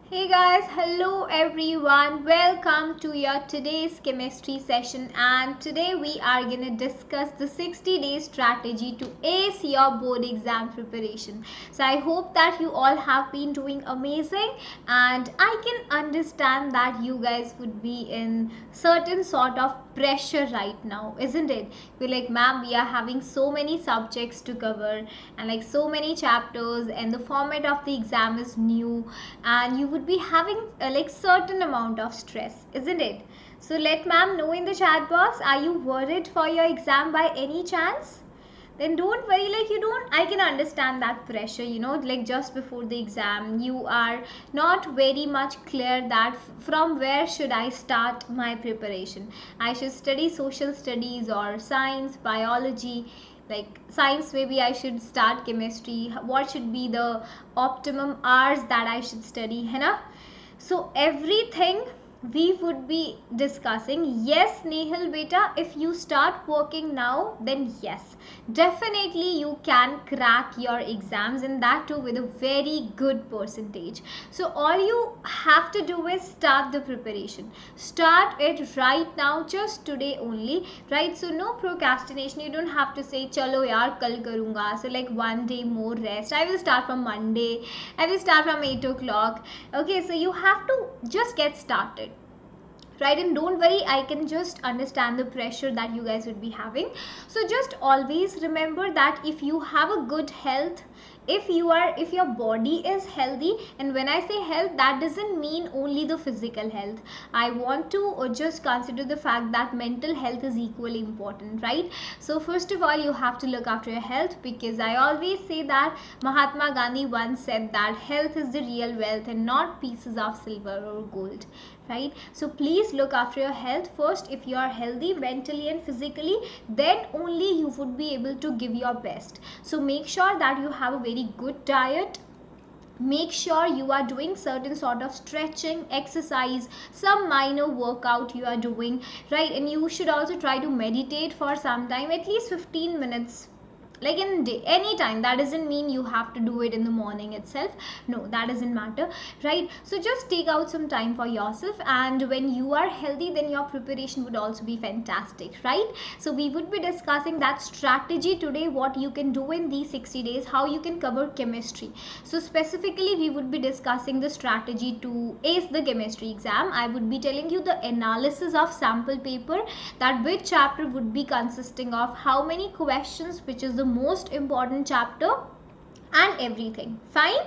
Hey guys, hello everyone. Welcome to your today's chemistry session, and today we are going to discuss the 60-day strategy to ace your board exam preparation. So I hope that you all have been doing amazing, and I can understand that you guys would be in certain sort of pressure right now, isn't it? We're like, ma'am, we are having so many subjects to cover and like so many chapters, and the format of the exam is new, and you would be having like certain amount of stress, isn't it? So let ma'am know in the chat box, are you worried for your exam by any chance? Then don't worry, like you don't, I can understand that pressure, like just before the exam you are not very much clear that from where should I start my preparation. I should study social studies or science, biology. Like science, maybe I should start chemistry. What should be the optimum hours that I should study, है ना? So everything we would be discussing. Yes, Nehal beta, if you start working now, then yes, definitely you can crack your exams, and that too with a very good percentage. So all you have to do is start the preparation. Start it right now, just today only, right? So no procrastination. You don't have to say chalo yaar kal karunga, so like one day more rest, I will start from Monday, I will start from 8 o'clock. Okay, so you have to just get started, right? And don't worry, I can just understand the pressure that you guys would be having. So just always remember that if you have a good health, if your body is healthy, and when I say health, that doesn't mean only the physical health. I want to just consider the fact that mental health is equally important, right? So first of all, you have to look after your health, because I always say that Mahatma Gandhi once said that health is the real wealth and not pieces of silver or gold, right? So please look after your health first. If you are healthy mentally and physically, then only you would be able to give your best. So make sure that you have a very good diet. Make sure you are doing certain sort of stretching exercise, some minor workout you are doing, right? And you should also try to meditate for some time, at least 15 minutes, like in day, anytime. That doesn't mean you have to do it in the morning itself, no, that doesn't matter, right? So just take out some time for yourself, and when you are healthy, then your preparation would also be fantastic, right? So we would be discussing that strategy today, what you can do in these 60 days, how you can cover chemistry. So specifically we would be discussing the strategy to ace the chemistry exam. I would be telling you the analysis of sample paper, that which chapter would be consisting of how many questions, which is the most important chapter, and everything. Fine?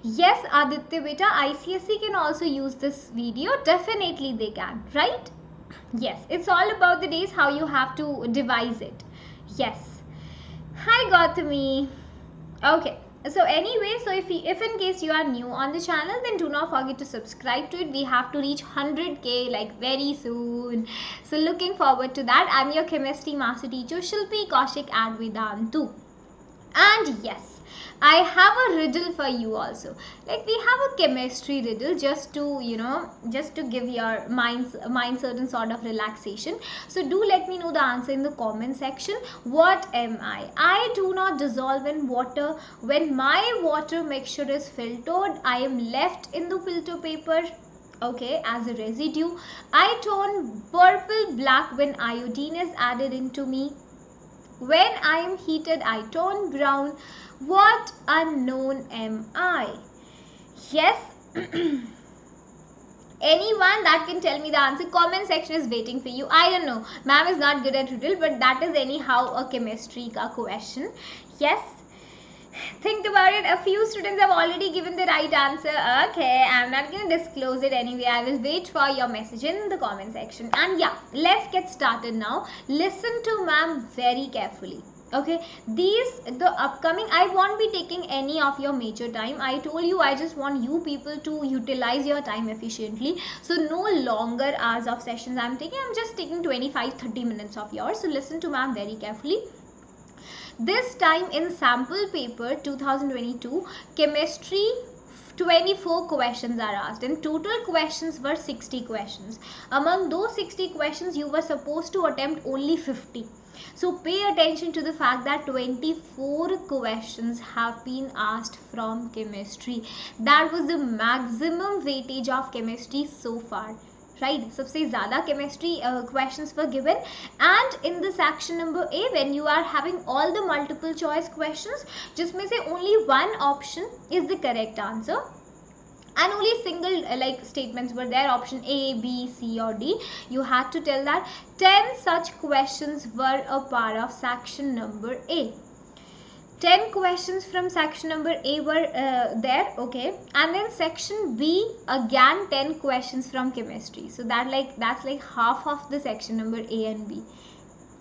Yes, Aditya beta, ICSE can also use this video. Definitely they can, right? Yes, it's all about the days how you have to devise it. Yes. Hi Gautami. Okay. So anyway, so if in case you are new on the channel, then do not forget to subscribe to it. We have to reach 100k like very soon. So looking forward to that. I'm your chemistry master teacher Shilpi Kaushik at Vedantu. And yes, I have a riddle for you also. Like we have a chemistry riddle, just to just to give your mind certain sort of relaxation. So do let me know the answer in the comment section. What am I? I do not dissolve in water. When my water mixture is filtered, I am left in the filter paper, okay, as a residue. I turn purple black when iodine is added into me. When I am heated, I turn brown. What unknown am I? Yes. Anyone that can tell me the answer, comment section is waiting for you. I don't know, ma'am is not good at riddle, but that is anyhow a chemistry ka question. Yes. Think about it. A few students have already given the right answer. Okay, I'm not going to disclose it anyway. I will wait for your message in the comment section. And yeah, let's get started now. Listen to ma'am very carefully. Okay, the upcoming, I won't be taking any of your major time. I told you I just want you people to utilize your time efficiently. So no longer hours of sessions I'm taking. I'm just taking 25-30 minutes of yours. So listen to ma'am very carefully. This time in sample paper 2022 chemistry, 24 questions are asked, and total questions were 60 questions. Among those 60 questions, you were supposed to attempt only 50. So pay attention to the fact that 24 questions have been asked from chemistry. That was the maximum weightage of chemistry so far. Right, सबसे ज़्यादा chemistry questions were given, and in the section number A, when you are having all the multiple choice questions, जिसमें से only one option is the correct answer, and only single like statements were there, option A, B, C or D. You had to tell that 10 such questions were a part of section number A. 10 questions from section number A were there, okay, and then section B, again 10 questions from chemistry. So that's like half of the section number A and B.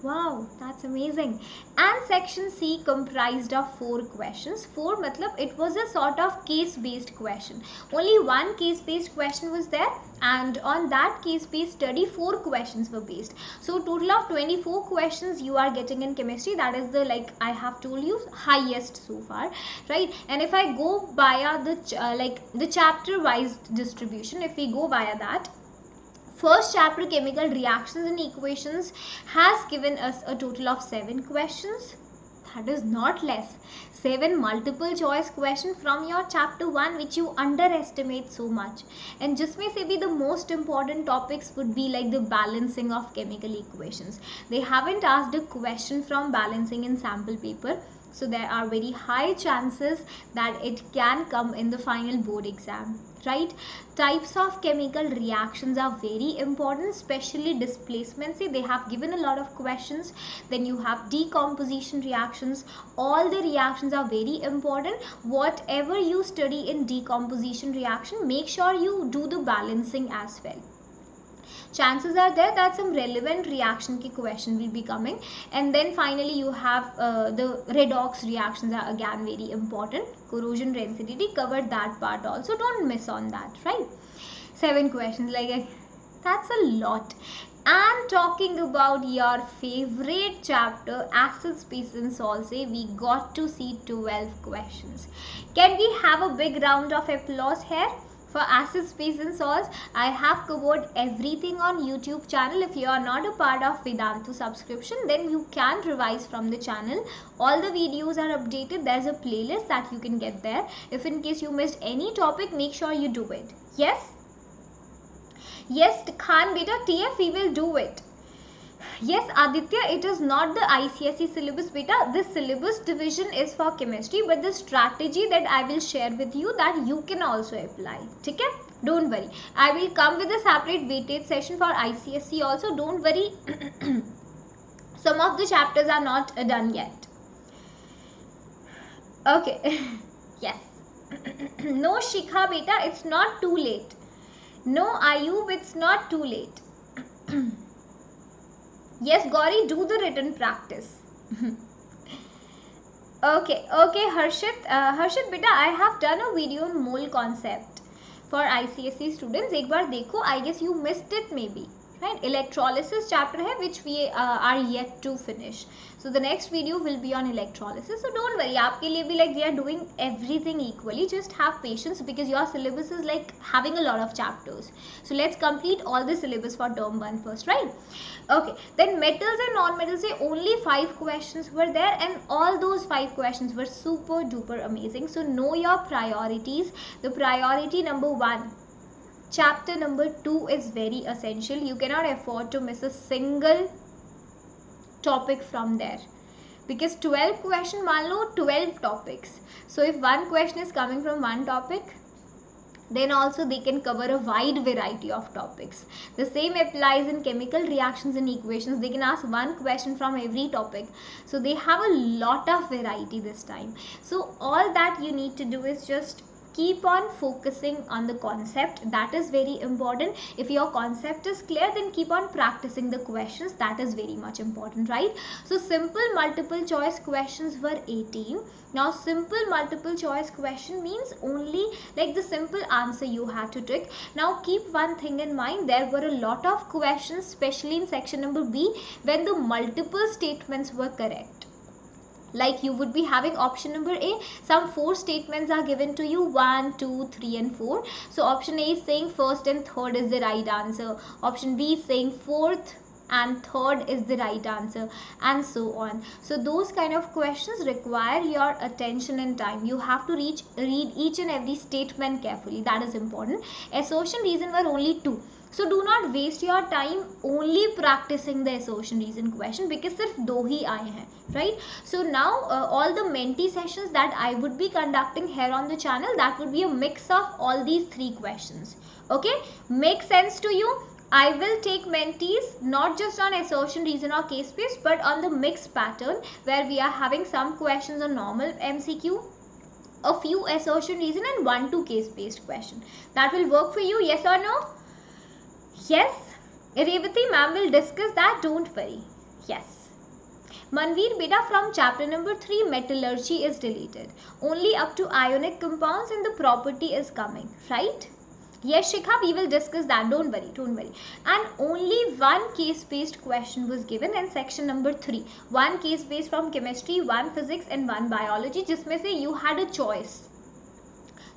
Wow, that's amazing. And section C comprised of 4 questions. 4 matlab it was a sort of case based question. Only one case based question was there, and on that case based study 4 questions were based. So total of 24 questions you are getting in chemistry. That is the, like I have told you, highest so far, right? And if I go via the chapter wise distribution, if we go via that, first chapter, chemical reactions and equations, has given us a total of 7 questions. That is not less. 7 multiple choice questions from your chapter 1, which you underestimate so much. And जिसमें से भी the most important topics would be like the balancing of chemical equations. They haven't asked a question from balancing in sample paper. So there are very high chances that it can come in the final board exam, right? Types of chemical reactions are very important, especially displacement. See, they have given a lot of questions. Then you have decomposition reactions. All the reactions are very important. Whatever you study in decomposition reaction, make sure you do the balancing as well. Chances are there that some relevant reaction ki question will be coming. And then finally you have the redox reactions are again very important. Corrosion density, covered that part also, don't miss on that, right? 7 questions, like that's a lot. And talking about your favorite chapter, acids, bases and salts, we got to see 12 questions. Can we have a big round of applause here? For acids, bases and salts, I have covered everything on YouTube channel. If you are not a part of Vedantu subscription, then you can revise from the channel. All the videos are updated. There's a playlist that you can get there. If in case you missed any topic, make sure you do it. Yes? Yes, Khan beta, TF, we will do it. Yes, Aditya, it is not the ICSE syllabus beta. This syllabus division is for chemistry, but the strategy that I will share with you, that you can also apply. Okay? Don't worry. I will come with a separate weighted session for ICSE also. Don't worry. Some of the chapters are not done yet. Okay. Yes. No, Shikha beta, it's not too late. No, Ayub, it's not too late. Yes, Gauri, do the written practice. Okay, Harshit. Harshit, beta, I have done a video on mole concept for ICSE students. Ek baar dekho, I guess you missed it maybe. Right? Electrolysis chapter hai, which we are yet to finish. So the next video will be on electrolysis. So don't worry, aapke liye bhi like we are doing everything equally. Just have patience because your syllabus is like having a lot of chapters. So let's complete all the syllabus for term 1 first, right? Okay, then metals and non-metals, only 5 questions were there, and all those 5 questions were super duper amazing. So know your priorities. The priority number 1, chapter number 2 is very essential. You cannot afford to miss a single topic from there, because 12 question, मान लो 12 topics. So if one question is coming from one topic, then also they can cover a wide variety of topics. The same applies in chemical reactions and equations. They can ask one question from every topic. So they have a lot of variety this time. So all that you need to do is just keep on focusing on the concept. That is very important. If your concept is clear, then keep on practicing the questions. That is very much important, right? So simple multiple choice questions were 18. Now simple multiple choice question means only like the simple answer you have to take. Now keep one thing in mind, there were a lot of questions, especially in section number B, when the multiple statements were correct. Like you would be having option number A, some 4 statements are given to you, 1, 2, 3 and 4. So option A is saying first and third is the right answer. Option B is saying fourth and third is the right answer, and so on. So those kind of questions require your attention and time. You have to read each and every statement carefully. That is important. Assertion, reason were only 2. So do not waste your time only practicing the assertion reason question, because सिर्फ 2 ही आए हैं, right? So now all the mentee sessions that I would be conducting here on the channel, that would be a mix of all these 3 questions. Okay, make sense to you? I will take mentees not just on assertion, reason or case based, but on the mixed pattern where we are having some questions on normal MCQ, a few assertion, reason and 1-2 case based question. That will work for you, yes or no? Yes. Revati ma'am will discuss that, don't worry. Yes. Manveer beta, from chapter number 3 metallurgy is deleted. Only up to ionic compounds and the property is coming, right? Yes, Shikha, we will discuss that. Don't worry, don't worry. And only 1 case-based question was given in section number 3. 1 case-based from chemistry, 1 physics and 1 biology. जिसमें से you had a choice.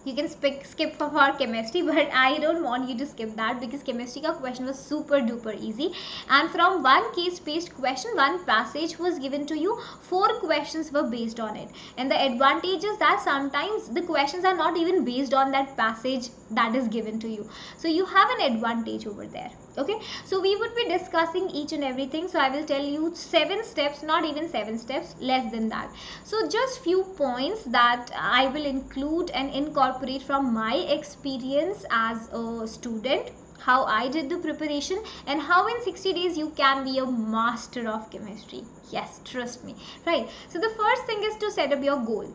You can skip for chemistry, but I don't want you to skip that because chemistry ka question was super duper easy. And from 1 case based question, 1 passage was given to you. 4 questions were based on it. And the advantage is that sometimes the questions are not even based on that passage that is given to you. So you have an advantage over there. Okay, so we would be discussing each and everything. So I will tell you 7 steps, not even 7 steps, less than that. So just few points that I will include and incorporate from my experience as a student, how I did the preparation, and how in 60 days you can be a master of chemistry. Yes, trust me, right? So the first thing is to set up your goal.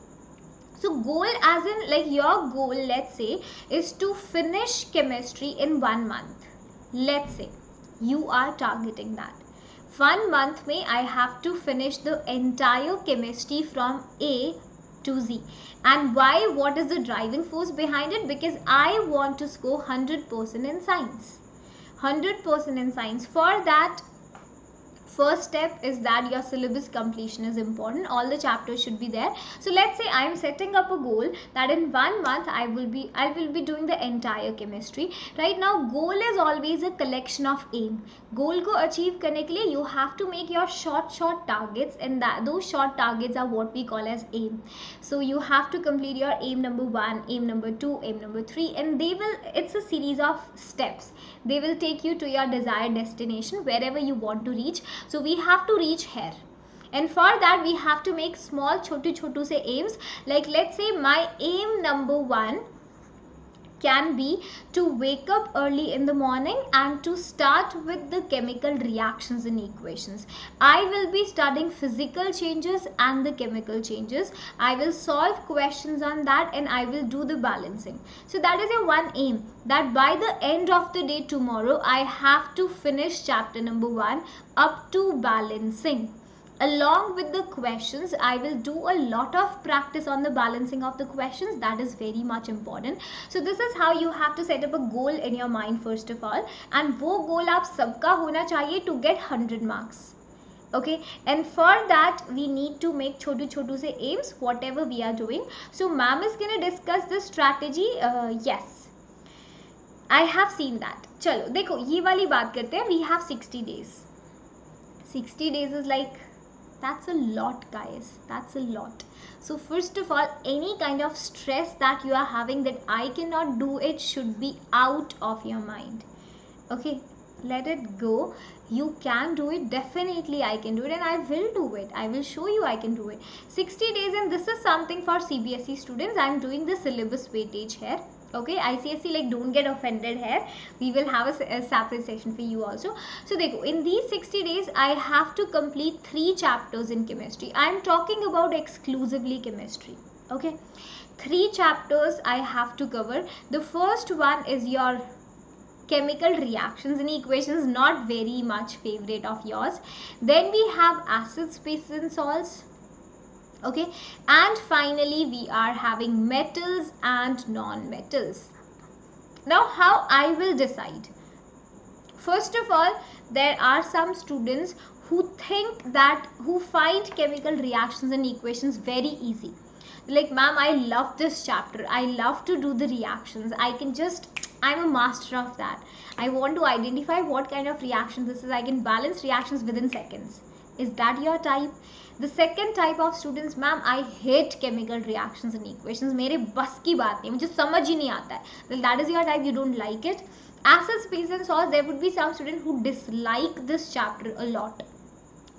So goal as in like your goal, let's say, is to finish chemistry in 1 month. Let's say you are targeting that. 1 month may I have to finish the entire chemistry from A to Z. And why? What is the driving force behind it? Because I want to score 100% in science. 100% in science. For that, first step is that your syllabus completion is important. All the chapters should be there. So let's say I am setting up a goal that in 1 month I will be doing the entire chemistry. Right now, goal is always a collection of aim. Goal ko achieve karne ke liye you have to make your short targets, and those short targets are what we call as aim. So you have to complete your aim number 1, aim number 2, aim number 3, and it's a series of steps. They will take you to your desired destination wherever you want to reach. So we have to reach here, and for that we have to make small chotu se aims. Like let's say my aim number 1 can be to wake up early in the morning and to start with the chemical reactions and equations. I will be studying physical changes and the chemical changes. I will solve questions on that and I will do the balancing. So that is your 1 aim, that by the end of the day tomorrow I have to finish chapter number 1 up to balancing. Along with the questions, I will do a lot of practice on the balancing of the questions. That is very much important. So this is how you have to set up a goal in your mind first of all. And वो goal आप सबका होना चाहिए to get 100 marks. Okay, and for that we need to make छोटू से aims, whatever we are doing. So ma'am is going to discuss this strategy. Yes, I have seen that. चलो देखो ये वाली बात करते हैं. We have 60 days. 60 days is like, that's a lot, guys. That's a lot. So first of all, any kind of stress that you are having that I cannot do it should be out of your mind. Okay, let it go. You can do it. Definitely I can do it, and I will do it. I will show you I can do it. 60 days, and this is something for CBSE students. I am doing the syllabus weightage here. Okay, ICSE, like, don't get offended here. We will have a separate session for you also. So देखो, in these 60 days I have to complete 3 chapters in chemistry. I am talking about exclusively chemistry. Okay, 3 chapters I have to cover. The first one is your chemical reactions and equations, not very much favorite of yours. Then we have acids, bases and salts. Okay, and finally we are having metals and non-metals. Now how I will decide? First of all, there are some students who find chemical reactions and equations very easy. like, ma'am, I love this chapter, I love to do the reactions, I'm a master of that. I want to identify what kind of reaction this is. I can balance reactions within seconds. Is that your type? The second type of students, ma'am, I hate chemical reactions and equations. मेरे बस की बात नहीं, मुझे समझ ही नहीं आता है. Well, that is your type. You don't like it. Acid, space and salts, there would be some students who dislike this chapter a lot.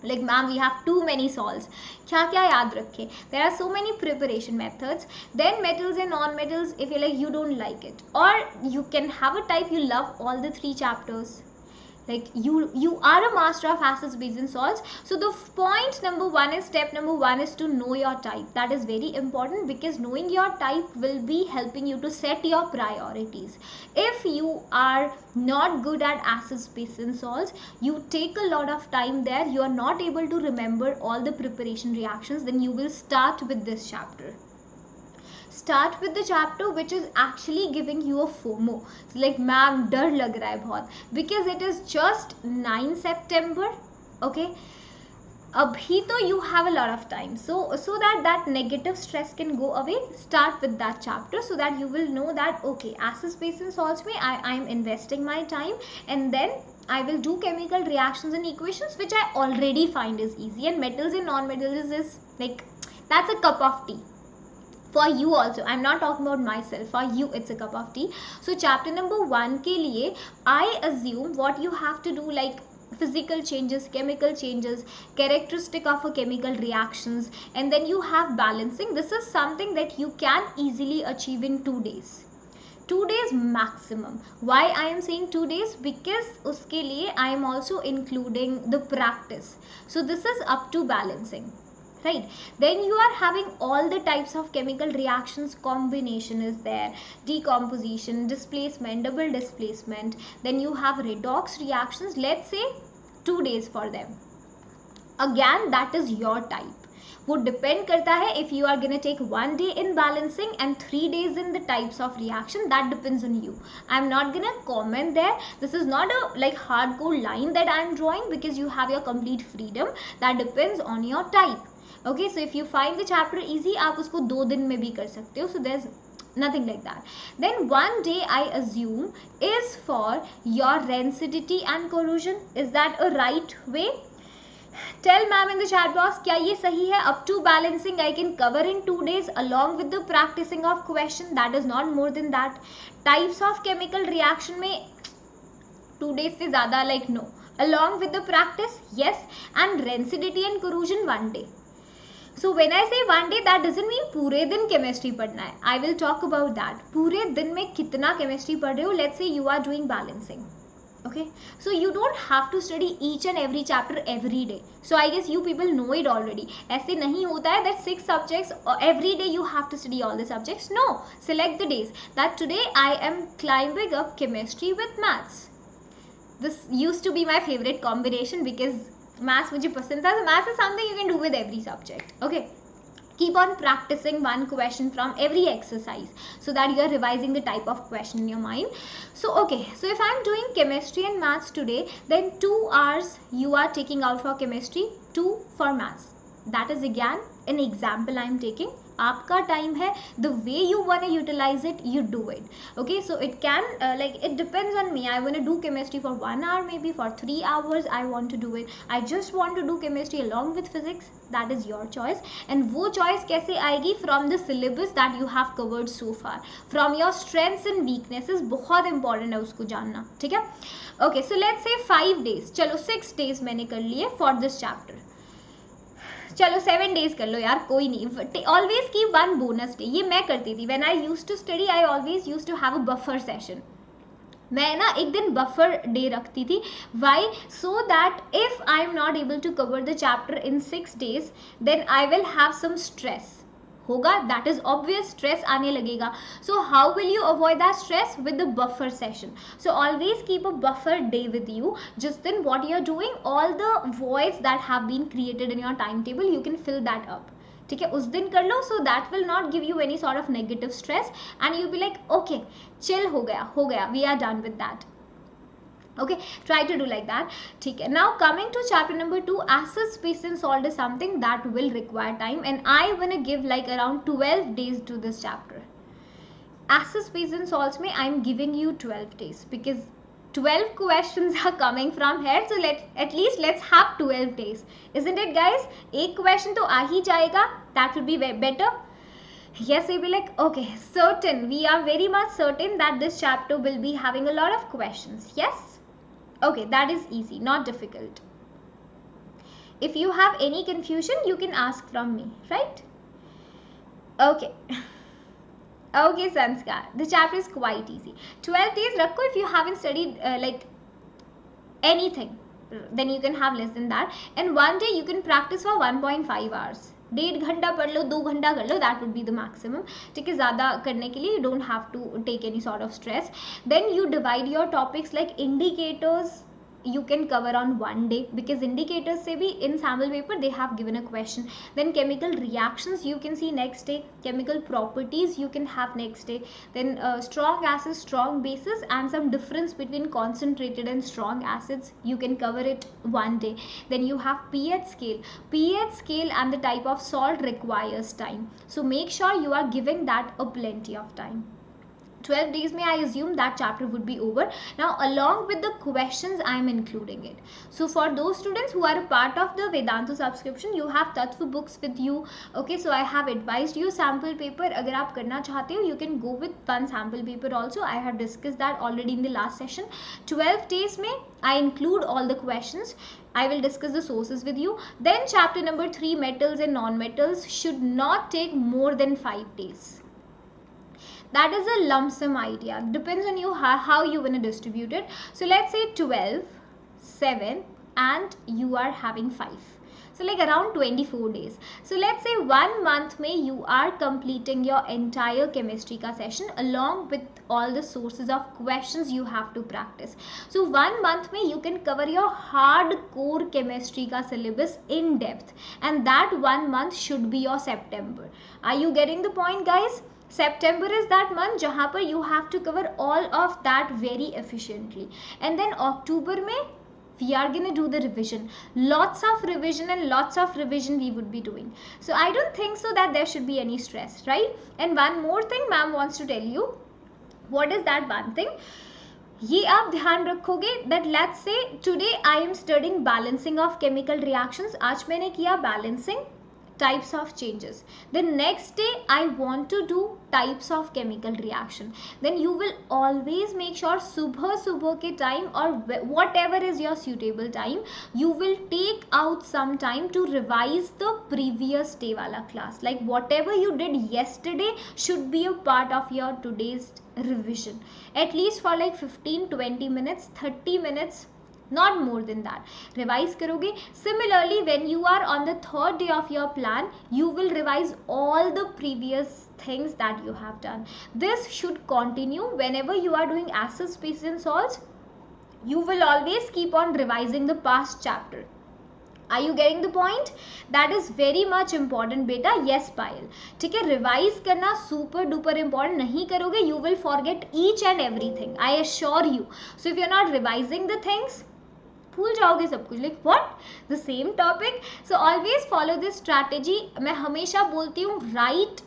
Like, ma'am, we have too many salts. क्या क्या याद रखें? There are so many preparation methods. Then metals and non-metals, if you like, you don't like it. Or you can have a type, you love all the 3 chapters. Like, you are a master of acids, bases and salts. So the point number 1 is, step number 1 is to know your type. That is very important, because knowing your type will be helping you to set your priorities. If you are not good at acids, bases and salts, you take a lot of time there, you are not able to remember all the preparation reactions, then you will start with this chapter. Start with the chapter which is actually giving you a FOMO. It's like, ma'am, डर लग रहा है बहुत, because it is just 9 September. Okay, abhi to you have a lot of time, so that negative stress can go away. Start with that chapter so that you will know that, okay, acids, bases and salts mein I am investing my time, and then I will do chemical reactions and equations which I already find is easy, and metals and non-metals is like, that's a cup of tea. For you also, I'm not talking about myself, for you it's a cup of tea. So chapter number 1 ke liye, I assume what you have to do, like physical changes, chemical changes, characteristic of a chemical reactions, and then you have balancing. This is something that you can easily achieve in 2 days. 2 days maximum. Why I am saying 2 days? Because uske liye I am also including the practice. So this is up to balancing. Right, then you are having all the types of chemical reactions. Combination is there, decomposition, displacement, double displacement. Then you have redox reactions. Let's say 2 days for them. Again, that is your type. वो depend करता है, if you are gonna take 1 day in balancing and 3 days in the types of reaction, that depends on you. I'm not gonna comment there. This is not a like hardcore line that I'm drawing, because you have your complete freedom. That depends on your type. Okay, so if you find the chapter easy, आप उसको 2 दिन में भी कर सकते हो. So there's nothing like that. Then 1 day, I assume, is for your rancidity and corrosion. Is that a right way? Tell ma'am in the chat box, क्या ये सही है? Up to balancing I can cover in 2 days along with the practicing of question. That is not more than that. Types of chemical reaction में 2 days से ज़्यादा, like, no. Along with the practice, yes. And rancidity and corrosion 1 day. So when I say 1 day, that doesn't mean पूरे दिन chemistry पढ़ना है. I will talk about that. पूरे दिन में कितना chemistry पढ़ रहे हो? Let's say you are doing balancing. Okay, so you don't have to study each and every chapter every day. So I guess you people know it already. ऐसे नहीं होता है that 6 subjects every day you have to study all the subjects. No, select the days. That today I am climbing up chemistry with maths. This used to be my favorite combination because maths मुझे पसंद था. So maths is something you can do with every subject. Okay, keep on practicing one question from every exercise so that you are revising the type of question in your mind. So okay, so if I am doing chemistry and maths today, then 2 hours you are taking out for chemistry, 2 for maths. That is again an example I am taking. आपका time है, the way you want to utilize it, you do it. Okay, so it can like, it depends on me. I want to do chemistry for 1 hour, maybe for 3 hours I want to do it. I just want to do chemistry along with physics. That is your choice. And वो choice कैसे आएगी? From the syllabus that you have covered so far, from your strengths and weaknesses. बहुत important है उसको जानना, ठीक है? Okay, so let's say 5 days. चलो 6 days मैंने कर लिए for this chapter. चलो 7 days कर लो यार, कोई नहीं. Always keep 1 bonus day. ये मैं करती थी. When I used to study, I always used to have a buffer session. मैं ना एक दिन buffer day रखती थी. Why? So that if I am not able to cover the chapter in 6 days, then I will have some stress. होगा, that is obvious, stress आने लगेगा. So how will you avoid that stress? With the buffer session. So always keep a buffer day with you. Just then what you are doing, all the voids that have been created in your timetable, you can fill that up. ठीक है, उस दिन कर लो. So that will not give you any sort of negative stress and you'll be like, okay, chill, हो गया, we are done with that. Okay, try to do like that. Okay, now coming to chapter number 2, acid, space and salt is something that will require time, and I want to give like around 12 days to this chapter. Acid, space and salts mein I'm giving you 12 days because 12 questions are coming from here, so let's have 12 days, isn't it guys? Ek question to aa hi jayega, that would be better. Yes, we will be like, okay, certain, we are very much certain that this chapter will be having a lot of questions. Yes, okay, that is easy, not difficult. If you have any confusion, you can ask from me, right? Okay. Okay, Sanskar, the chapter is quite easy. 12 days, Rakko, if you haven't studied like anything, then you can have less than that. And one day you can practice for 1.5 hours. 1.5 घंटा पढ़ लो, 2 घंटा कर लो, that would be the maximum. ठीक है, ज़्यादा करने के लिए you don't have to take any sort of stress. Then you divide your topics like indicators. You can cover on one day because indicators se bhi in sample paper they have given a question. Then chemical reactions you can see next day, chemical properties you can have next day, then strong acids, strong bases and some difference between concentrated and strong acids you can cover it one day. Then you have pH scale and the type of salt requires time, so make sure you are giving that a plenty of time. 12 days may I assume that chapter would be over. Now along with the questions I am including it. So for those students who are a part of the Vedantu subscription, you have Tattva books with you. Okay, so I have advised you sample paper. Agar aap karna chahte ho, you can go with one sample paper also. I have discussed that already in the last session. 12 days may I include all the questions. I will discuss the sources with you. Then chapter number 3, metals and non-metals, should not take more than 5 days. That is a lump sum idea, depends on you how you want to distribute it. So let's say 12, 7 and you are having 5, so like around 24 days. So let's say 1 month mein you are completing your entire chemistry ka session along with all the sources of questions you have to practice. So 1 month mein you can cover your hardcore chemistry ka syllabus in depth, and that 1 month should be your September. Are you getting the point guys? September is that month jahan par you have to cover all of that very efficiently. And then October mein we are going to do the revision. Lots of revision and lots of revision we would be doing. So I don't think so that there should be any stress, right? And one more thing ma'am wants to tell you. What is that one thing? ये आप ध्यान रखोगे that let's say today I am studying balancing of chemical reactions. आज मैंने किया balancing, types of changes. The next day I want to do types of chemical reaction. Then you will always make sure subah ke time or whatever is your suitable time, you will take out some time to revise the previous day wala class. Like whatever you did yesterday should be a part of your today's revision. At least for like 15-20 minutes, 30 minutes, not more than that. Revise karoge. Similarly, when you are on the 3rd day of your plan, you will revise all the previous things that you have done. This should continue whenever you are doing acids, bases and salts. You will always keep on revising the past chapter. Are you getting the point? That is very much important beta. Yes Payal. ठीक है, revise करना super duper important. नहीं करोगे, you will forget each and everything. I assure you. So if you are not revising the things, भूल जाओगे सब कुछ. Like what? The same topic. So always follow this strategy. मैं हमेशा बोलती हूँ write,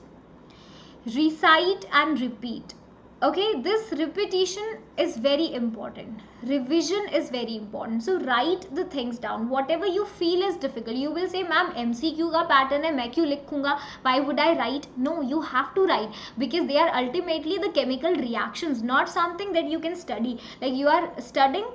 recite and repeat. Okay, this repetition is very important. Revision is very important. So write the things down. Whatever you feel is difficult. You will say, ma'am, MCQ का pattern है, मैं क्यों लिखूंगा? Why would I write? No, you have to write because they are ultimately the chemical reactions, not something that you can study. Like you are studying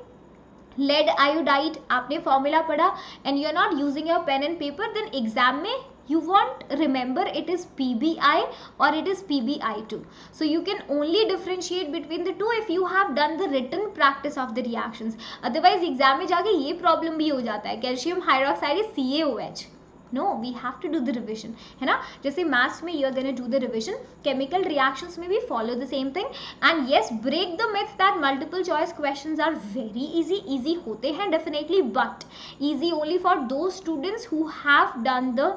lead iodide, आपने formula पढ़ा and you are not using your pen and paper, then exam में you won't remember it is PBI or it is PBI2. So you can only differentiate between the two if you have done the written practice of the reactions. Otherwise exam में जाके ये problem भी हो जाता है, calcium hydroxide is CaOH. No, we have to do the revision, है ना? जैसे maths में you are going to do the revision, chemical reactions में भी follow the same thing. And yes, break the myth that multiple choice questions are very easy. Easy होते हैं definitely, but easy only for those students who have done the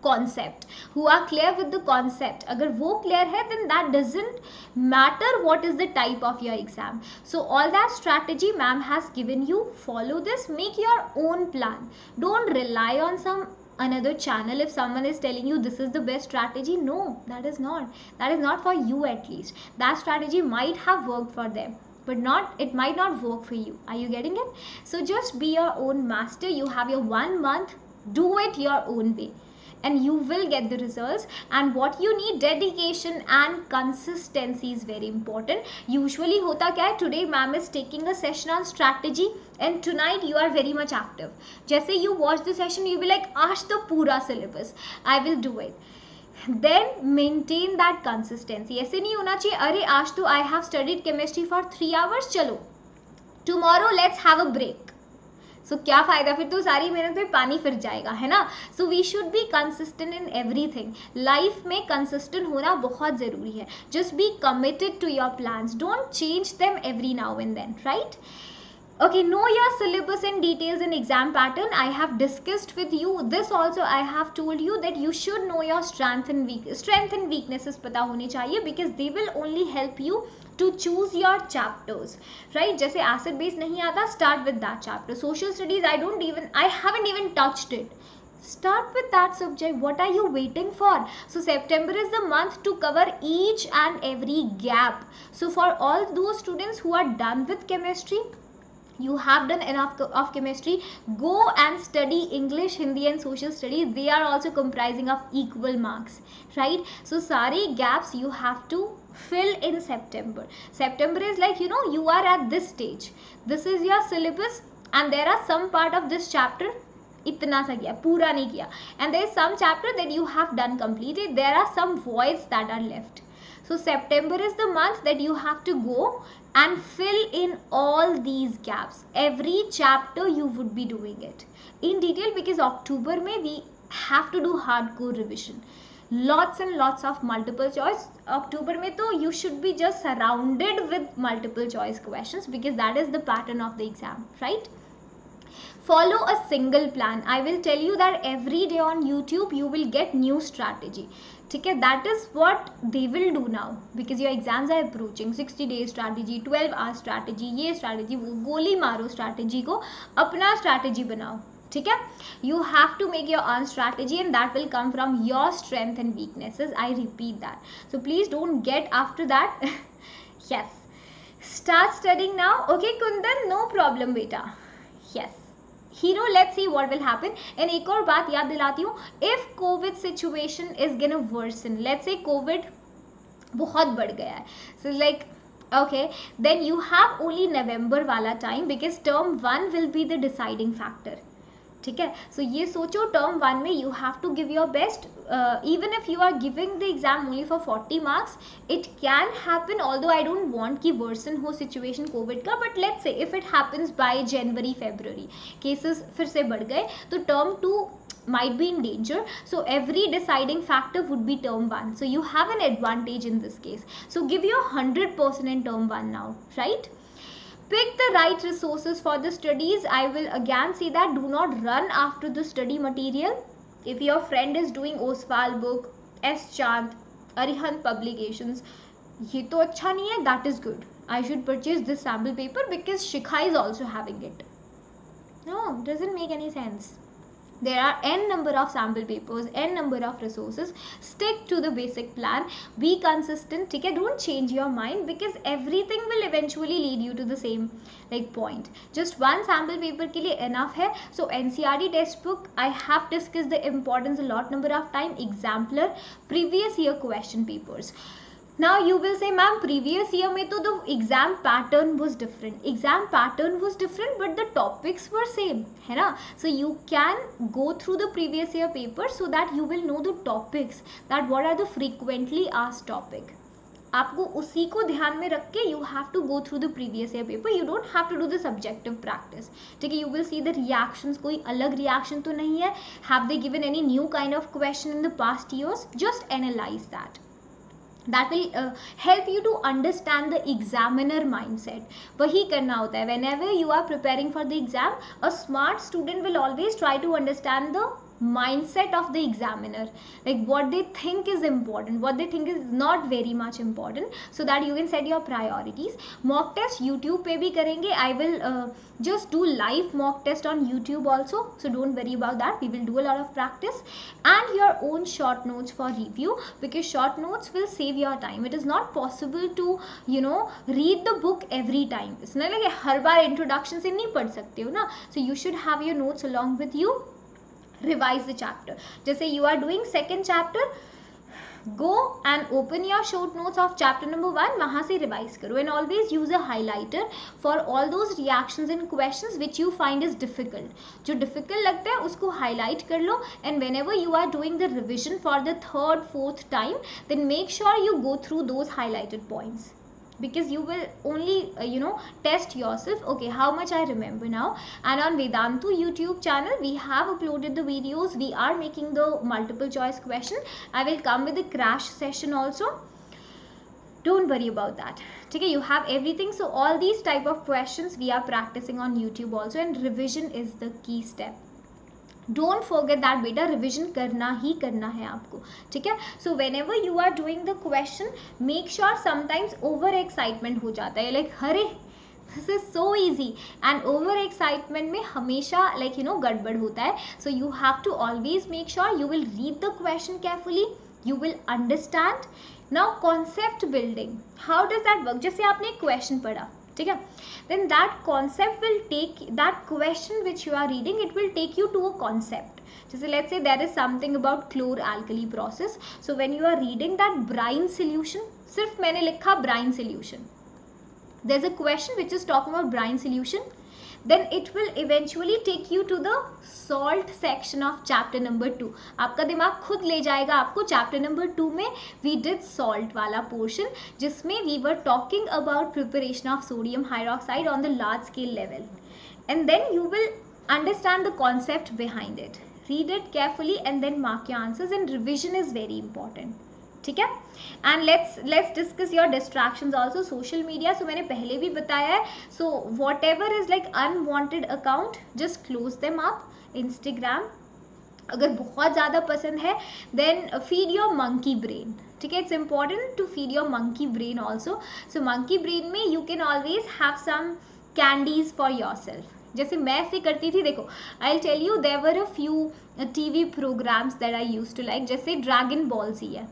concept, who are clear with the concept. अगर वो clear है, then that doesn't matter what is the type of your exam. So all that strategy ma'am has given you. Follow this, make your own plan. Don't rely on some another channel. If someone is telling you this is the best strategy, no, that is not for you. At least that strategy might have worked for them, but it might not work for you. Are you getting it? So just be your own master. You have your 1 month, do it your own way, and you will get the results. And what you need, dedication and consistency is very important. Usually hota kya hai, today ma'am is taking a session on strategy and tonight you are very much active. Jaise you watch the session, you will be like, aaj to pura syllabus I will do it. Then maintain that consistency. ऐसे नहीं होना चाहिए अरे आज तो I have studied chemistry for 3 hours, चलो tomorrow let's have a break. So क्या फायदा, फिर तो सारी मेहनत पे पानी फिर जाएगा, है ना. So we should be consistent in everything. Life में consistent होना बहुत ज़रूरी है. Just be committed to your plans. Don't change them every now and then, right? Okay, know your syllabus and details and exam pattern. I have discussed with you this also. I have told you that you should know your strength and weaknesses पता होने चाहिए, because they will only help you to choose your chapters, right? जैसे acid base नहीं आता, start with that chapter. Social studies I haven't even touched it. Start with that subject. What are you waiting for? So September is the month to cover each and every gap. So for all those students who are done with chemistry, you have done enough of chemistry, go and study English, Hindi and social studies. They are also comprising of equal marks, right? So sari gaps you have to fill in September. September is like, you are at this stage, this is your syllabus, and there are some part of this chapter इतना सा किया, पूरा नहीं किया, and there is some chapter that you have done completed. There are some voids that are left. So September is the month that you have to go and fill in all these gaps. Every chapter you would be doing it in detail, because October mein we have to do hardcore revision. Lots and lots of multiple choice. October mein to you should be just surrounded with multiple choice questions, because that is the pattern of the exam, right? Follow a single plan. I will tell you that every day on YouTube you will get new strategy. Okay, that is what they will do now, because your exams are approaching. 60 days strategy, 12 hour strategy, ये strategy, वो गोली मारो strategy को, अपना strategy बनाओ. ठीक है? You have to make your own strategy, and that will come from your strength and weaknesses. I repeat that. So please don't get after that. Yes. Start studying now. Okay, Kundan, no problem, beta. Yes. Hero, let's see what will happen. And एक और बात याद दिलाती हूँ, if COVID situation is gonna worsen, let's say COVID बहुत बढ़ गया है, so like okay, then you have only November वाला time, because term 1 will be the deciding factor. ठीक है? So ये सोचो, term 1 में you have to give your best. Even if you are giving the exam only for 40 marks, it can happen, although I don't want कि worsen हो situation COVID का, but let's say if it happens by January, February, cases फिर से बढ़ गए, तो term 2 might be in danger. So every deciding factor would be term 1. So you have an advantage in this case. So give your 100% in term 1 now, right? Pick the right resources for the studies. I will again say that do not run after the study material. If your friend is doing Oswal book, S. Chand, Arihant publications, ये तो अच्छा नहीं है, that is good. I should purchase this sample paper because Shikha is also having it. No, doesn't make any sense. There are n number of sample papers, n number of resources. Stick to the basic plan. Be consistent. ठीक है? Don't change your mind, because everything will eventually lead you to the same like point. Just one sample paper के लिए enough है. So NCERT textbook, I have discussed the importance a lot number of time. Exemplar, previous year question papers. Now you will say, ma'am, previous year में तो the exam pattern was different. Exam pattern was different, but the topics were same, है ना? So you can go through the previous year paper so that you will know the topics, that what are the frequently asked topic. आपको उसी को ध्यान में रख के you have to go through the previous year paper. You don't have to do the subjective practice. ठीक है? You will see the reactions. कोई अलग reaction तो नहीं है. Have they given any new kind of question in the past years? Just analyze that. That will help you to understand the examiner mindset. वही करना होता है. Whenever you are preparing for the exam, a smart student will always try to understand the mindset of the examiner, like what they think is important, what they think is not very much important, so that you can set your priorities. Mock test YouTube पे भी करेंगे. I will just do live mock test on YouTube also, so don't worry about that. We will do a lot of practice, and your own short notes for review, because short notes will save your time. It is not possible to read the book every time. It's not like her bar introduction से नहीं पढ़ सकते हो ना. So you should have your notes along with you. Revise the chapter. जैसे you are doing second chapter, go and open your short notes of chapter number 1, वहाँ से revise करो, and always use a highlighter for all those reactions and questions which you find is difficult. जो difficult लगता है उसको highlight कर लो, and whenever you are doing the revision for the third, fourth time, then make sure you go through those highlighted points, because you will only test yourself, okay, how much I remember now. And on Vedantu YouTube channel we have uploaded the videos. We are making the multiple choice question. I will come with a crash session also, don't worry about that. Okay, you have everything. So all these type of questions we are practicing on YouTube also, and revision is the key step. Don't forget that बेटा, revision करना ही करना है आपको, ठीक है. So whenever you are doing the question, make sure, sometimes over excitement हो जाता है, लाइक अरे this is so easy, and over excitement में हमेशा गड़बड़ होता है. So you have to always make sure you will read the question carefully, you will understand. Now concept building, how does that work? जैसे आपने एक question पढ़ा, ठीक है, then that concept will take that question which you are reading, it will take you to a concept. जैसे let's say there is something about chlor-alkali process, so when you are reading that brine solution, सिर्फ मैंने लिखा brine solution, there's a question which is talking about brine solution, then it will eventually take you to the salt section of chapter number 2. आपका दिमाग खुद ले जाएगा आपको chapter number 2 में. we did salt वाला portion, जिसमें we were talking about preparation of sodium hydroxide on the large scale level, and then you will understand the concept behind it. read it carefully and then mark your answers, and revision is very important, ठीक है. And let's discuss your distractions also. Social media, so मैंने पहले भी बताया है, so whatever is like unwanted account, just close them up. Instagram अगर बहुत ज़्यादा पसंद है, then feed your monkey brain, ठीक है. It's important to feed your monkey brain also. So monkey brain में you can always have some candies for yourself. जैसे मैं ऐसे करती थी, देखो I will tell you, there were a few TV programmes that I used to like, जैसे Dragon Ball Z है,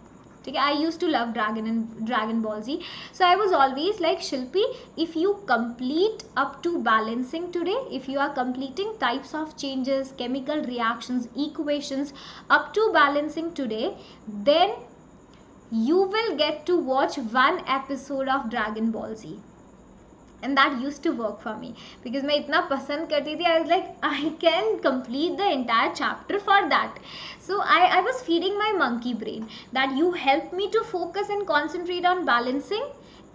ठीक है. I use to love Dragon Ball Z. So I was always like, Shilpi, if you complete up to balancing today, if you are completing types of changes, chemical reactions, equations up to balancing today, then you will get to watch one episode of Dragon Ball Z. And that used to work for me because मैं इतना पसंद करती थी. I was like, I can complete the entire chapter for that. So I was feeding my monkey brain that you help me to focus and concentrate on balancing,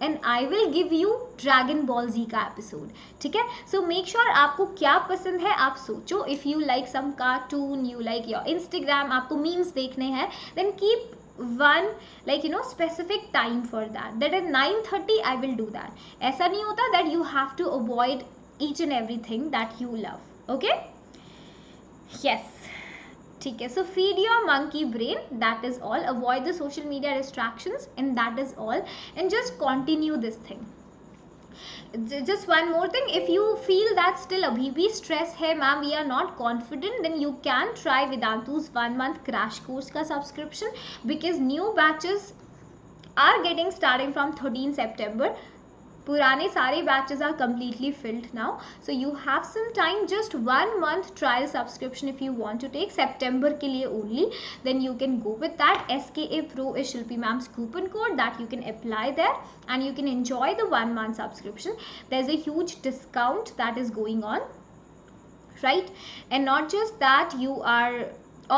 and I will give you Dragon Ball Z का episode. ठीक है. So make sure आपको क्या पसंद है आप सोचो. If you like some cartoon, you like your Instagram, आपको memes देखने हैं, then keep one specific time for that at 9:30 I will do that. ऐसा नहीं होता that you have to avoid each and everything that you love. Okay, yes, ठीक है. So feed your monkey brain, that is all. Avoid the social media distractions, and that is all, and just continue this thing. Just one more thing, if you feel that still abhi bhi stress hai ma'am, we are not confident, then you can try Vedantu's 1 month crash course ka subscription, because new batches are getting starting from 13 September. पुराने सारे batches are completely filled now, so you have some time, just 1 month trial subscription if you want to take, सितंबर के लिए only, then you can go with that. SKA Pro is Shilpi Mam's coupon code that you can apply there, and you can enjoy the 1 month subscription. There's a huge discount that is going on, right? And not just that, you are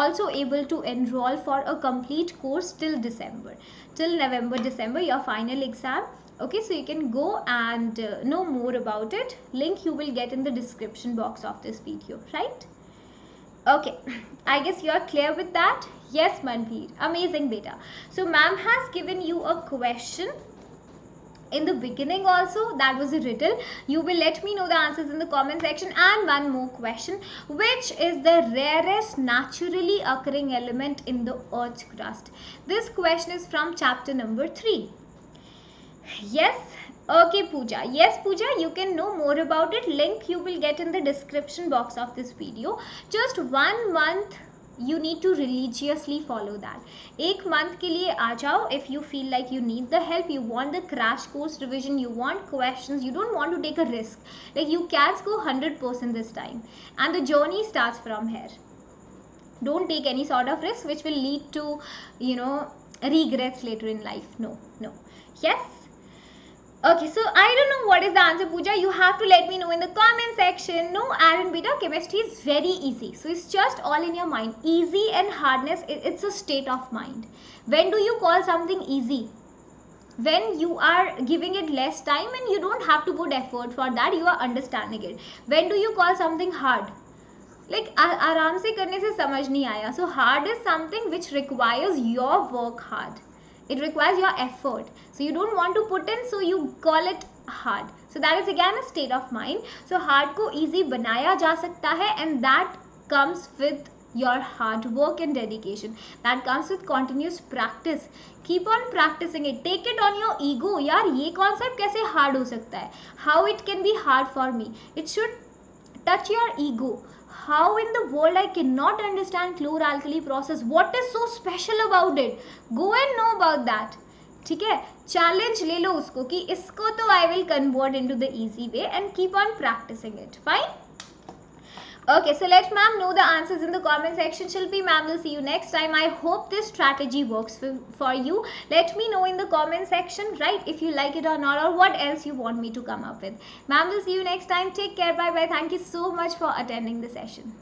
also able to enroll for a complete course till December, till November, December, your final exam. Okay, so you can go and know more about it. Link you will get in the description box of this video, right? Okay, I guess you are clear with that. Yes, Manveer, amazing beta. So ma'am has given you a question in the beginning also, that was a riddle. You will let me know the answers in the comment section. And one more question, which is the rarest naturally occurring element in the earth's crust? This question is from chapter number 3. Yes. Okay, Pooja. Yes, Pooja, you can know more about it. Link you will get in the description box of this video. Just 1 month you need to religiously follow that. 1 month के लिए आ जाओ. If you feel like you need the help, you want the crash course revision, you want questions, you don't want to take a risk. Like, you can go 100% this time. And the journey starts from here. Don't take any sort of risk which will lead to, regrets later in life. No. Yes. Okay, so I don't know what is the answer, Pooja. You have to let me know in the comment section. No, Aaron, beta, chemistry is very easy. So it's just all in your mind. Easy and hardness, it's a state of mind. When do you call something easy? When you are giving it less time and you don't have to put effort for that, you are understanding it. When do you call something hard? Like, आराम से करने से समझ नहीं आया. So hard is something which requires your work hard. It requires your effort. So you don't want to put in, so you call it hard. So that is again a state of mind. So hard को easy बनाया जा सकता है, and that comes with your hard work and dedication. That comes with continuous practice. Keep on practicing it. Take it on your ego. यार ये concept कैसे hard हो सकता है? How it can be hard for me? It should touch your ego. How in the world I cannot understand chloralkali process? What is so special about it? Go and know about that. ठीक है, challenge ले लो उसको कि इसको तो I will convert into the easy way and keep on practicing it. Fine? Okay, so let ma'am know the answers in the comment section. Shilpi ma'am will see you next time. I hope this strategy works for you. Let me know in the comment section, right, if you like it or not, or what else you want me to come up with. Ma'am will see you next time. Take care. Bye bye. Thank you so much for attending the session.